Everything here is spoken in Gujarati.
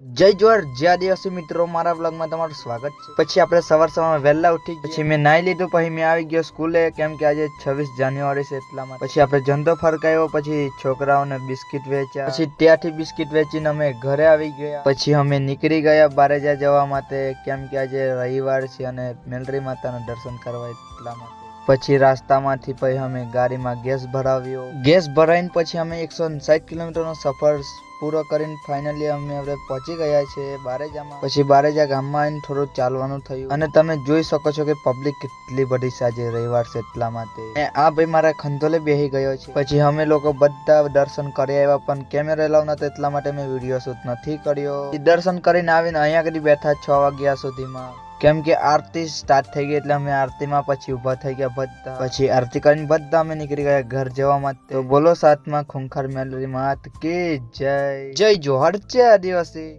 જય જોહર જે આદિવાસી મિત્રો, મારા વ્લોગમાં તમારું સ્વાગત છે। પછી આપણે સવારમાં વહેલા ઉઠી પછી મેં નાઈ લીધું, પછી મેં આવી ગયો સ્કૂલે, કેમ કે આજે 26 જાન્યુઆરી છે એટલા માટે। પછી આપણે ધંધો ફરકાયો, પછી છોકરાઓને બિસ્કિટ વેચ્યા, પછી ત્યાંથી બિસ્કિટ વેચીને અમે ઘરે આવી ગયા। પછી અમે નીકળી ગયા બારેજા જવા માટે, કેમ કે આજે રવિવાર છે અને મેલરી માતાના દર્શન કરવા એટલા માટે। પછી રાસ્તામાંથી પછી અમે ગાડીમાં ગેસ ભરાવ્યો, ગેસ ભરાઈને પછી અમે 160 કિલોમીટરનો સફર પૂરો કરીને ફાઇનલી અમે હવે પહોંચી ગયા છે બારેજામાં। પછી બારેજા ગામમાં આવીને થોડું ચાલવાનું થયું અને તમે જોઈ શકો છો કે પબ્લિક કેટલી બધી છે, આજે રવિવાર છે એટલા માટે। આ ભાઈ મારા ખંધોલે બેસી ગયો છે। પછી અમે લોકો બધા દર્શન કરી આવ્યા, પણ કેમેરા એલાવ નતો એટલા માટે મેં વિડીયો શૂટ નથી કર્યો। દર્શન કરીને આવીને અહીંયા આગળ બેઠા 6 વાગ્યા સુધીમાં, કેમ કે આરતી સ્ટાર્ટ થઈ ગઈ એટલે અમે આરતીમાં પછી ઉભા થઈ ગયા બધા। પછી આરતી કરીને બધા અમે નીકળી ગયા ઘર જવા માટે। તો બોલો સાથમાં ખૂંખાર મેલરી માત કી જય, જય જોહર છે આદિવાસી।